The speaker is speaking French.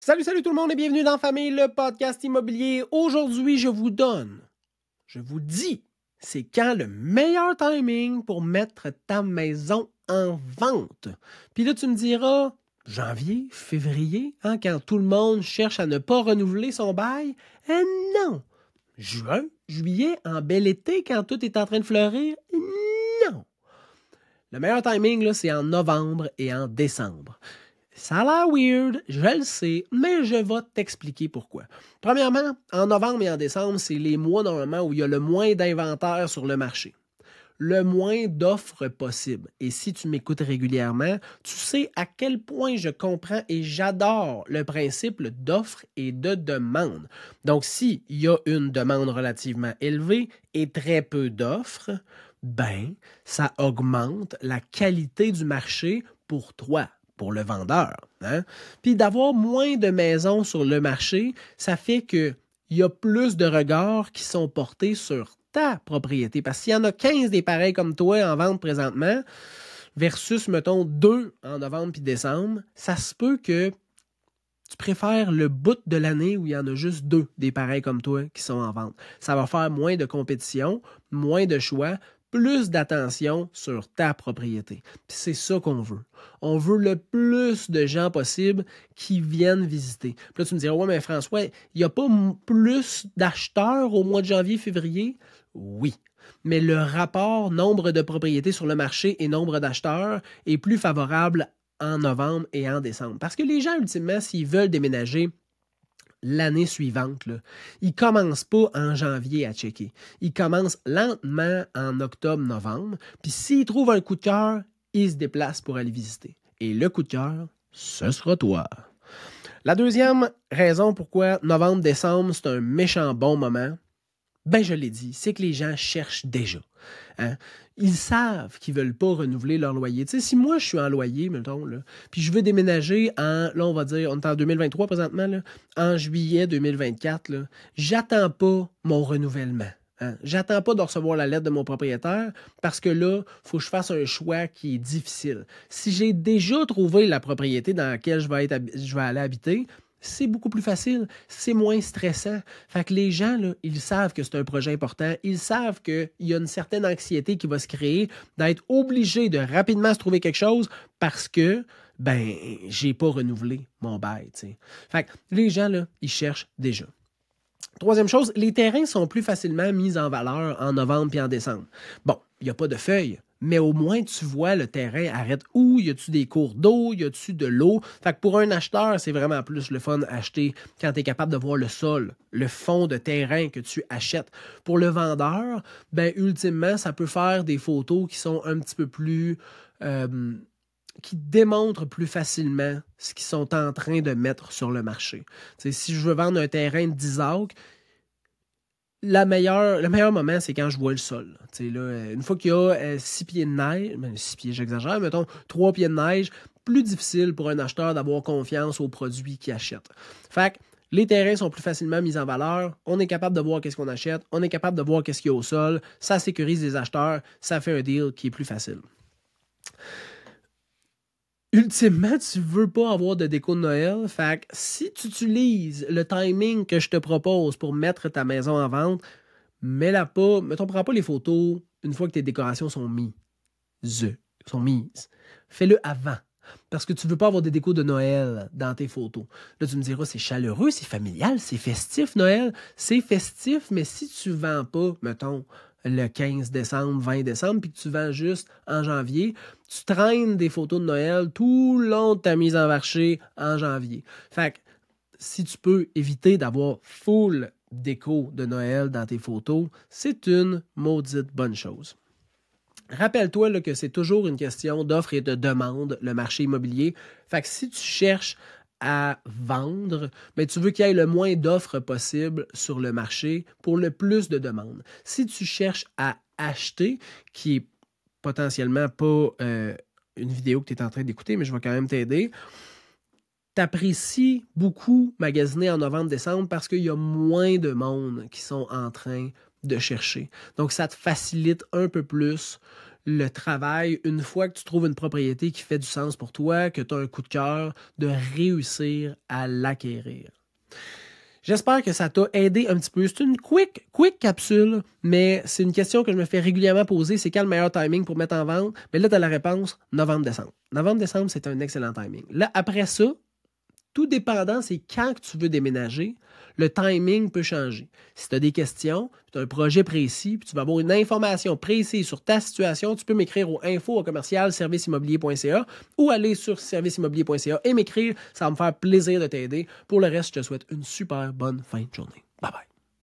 Salut, salut tout le monde et bienvenue dans Famille, le podcast immobilier. Aujourd'hui, je vous dis, c'est quand le meilleur timing pour mettre ta maison en vente. Puis là, tu me diras, janvier, février, quand tout le monde cherche à ne pas renouveler son bail? Non! Juin, juillet, en bel été, quand tout est en train de fleurir? Non! Le meilleur timing, là, c'est en novembre et en décembre. Ça a l'air weird, je le sais, mais je vais t'expliquer pourquoi. Premièrement, en novembre et en décembre, c'est les mois normalement où il y a le moins d'inventaire sur le marché. Le moins d'offres possible. Et si tu m'écoutes régulièrement, tu sais à quel point je comprends et j'adore le principe d'offre et de demande. Donc, s'il y a une demande relativement élevée et très peu d'offres, ça augmente la qualité du marché pour toi, pour le vendeur. Puis d'avoir moins de maisons sur le marché, ça fait qu'il y a plus de regards qui sont portés sur ta propriété. Parce qu'il y en a 15 des pareils comme toi en vente présentement, versus, mettons, 2 en novembre puis décembre, ça se peut que tu préfères le bout de l'année où il y en a juste 2 des pareils comme toi qui sont en vente. Ça va faire moins de compétition, moins de choix, plus d'attention sur ta propriété. Puis c'est ça qu'on veut. On veut le plus de gens possible qui viennent visiter. Puis là, tu me diras, ouais, mais François, il n'y a pas plus d'acheteurs au mois de janvier, février? Oui. Mais le rapport nombre de propriétés sur le marché et nombre d'acheteurs est plus favorable en novembre et en décembre. Parce que les gens, ultimement, s'ils veulent déménager l'année suivante, là, ils ne commencent pas en janvier à checker. Ils commencent lentement en octobre-novembre. Puis s'ils trouvent un coup de cœur, ils se déplacent pour aller visiter. Et le coup de cœur, ce sera toi. La deuxième raison pourquoi novembre-décembre, c'est un méchant bon moment, je l'ai dit, c'est que les gens cherchent déjà. Ils savent qu'ils ne veulent pas renouveler leur loyer. Tu sais, si moi, je suis en loyer, mettons, là, puis je veux déménager là, on va dire, on est en 2023 présentement, là, en juillet 2024, là, j'attends pas mon renouvellement. J'attends pas de recevoir la lettre de mon propriétaire parce que là, il faut que je fasse un choix qui est difficile. Si j'ai déjà trouvé la propriété dans laquelle je vais aller habiter, c'est beaucoup plus facile, c'est moins stressant. Fait que les gens, là, ils savent que c'est un projet important, ils savent qu'il y a une certaine anxiété qui va se créer d'être obligé de rapidement se trouver quelque chose parce que, j'ai pas renouvelé mon bail, t'sais. Fait que les gens, là, ils cherchent déjà. Troisième chose, les terrains sont plus facilement mis en valeur en novembre et en décembre. Bon, il n'y a pas de feuilles, mais au moins tu vois le terrain arrête où, y a-tu des cours d'eau, y a-tu de l'eau. Fait que pour un acheteur, c'est vraiment plus le fun acheter quand tu es capable de voir le sol, le fond de terrain que tu achètes. Pour le vendeur, ultimement, ça peut faire des photos qui sont un petit peu plus qui démontrent plus facilement ce qu'ils sont en train de mettre sur le marché. T'sais, si je veux vendre un terrain de 10 acres, le meilleur moment, c'est quand je vois le sol. Là, une fois qu'il y a 6 pieds de neige, 6 pieds, j'exagère, mettons 3 pieds de neige, plus difficile pour un acheteur d'avoir confiance aux produits qu'il achète. Fait que les terrains sont plus facilement mis en valeur, on est capable de voir qu'est-ce qu'on achète, on est capable de voir qu'est-ce qu'il y a au sol, ça sécurise les acheteurs, ça fait un deal qui est plus facile. Ultimement, tu veux pas avoir de déco de Noël. Fait que si tu utilises le timing que je te propose pour mettre ta maison en vente, mets-la pas, prends pas les photos une fois que tes décorations sont mises. Fais-le avant. Parce que tu veux pas avoir des décos de Noël dans tes photos. Là, tu me diras, c'est chaleureux, c'est familial, c'est festif, Noël. C'est festif, mais si tu vends pas, mettons, le 15 décembre, 20 décembre, puis que tu vends juste en janvier, tu traînes des photos de Noël tout le long de ta mise en marché en janvier. Fait que si tu peux éviter d'avoir full déco de Noël dans tes photos, c'est une maudite bonne chose. Rappelle-toi là, que c'est toujours une question d'offre et de demande, le marché immobilier. Fait que si tu cherches à vendre, tu veux qu'il y ait le moins d'offres possible sur le marché pour le plus de demandes. Si tu cherches à acheter, qui est potentiellement pas une vidéo que tu es en train d'écouter, mais je vais quand même t'aider, tu apprécies beaucoup magasiner en novembre-décembre parce qu'il y a moins de monde qui sont en train de chercher. Donc, ça te facilite un peu plus le travail, une fois que tu trouves une propriété qui fait du sens pour toi, que tu as un coup de cœur, de réussir à l'acquérir. J'espère que ça t'a aidé un petit peu. C'est une quick capsule, mais c'est une question que je me fais régulièrement poser. C'est quand le meilleur timing pour mettre en vente? Mais là, tu as la réponse, novembre-décembre. Novembre-décembre, c'est un excellent timing. Là, après ça, tout dépendant, c'est quand que tu veux déménager, le timing peut changer. Si tu as des questions, tu as un projet précis, puis tu vas avoir une information précise sur ta situation, tu peux m'écrire au info@serviceimmobilier.ca ou aller sur serviceimmobilier.ca et m'écrire. Ça va me faire plaisir de t'aider. Pour le reste, je te souhaite une super bonne fin de journée. Bye bye.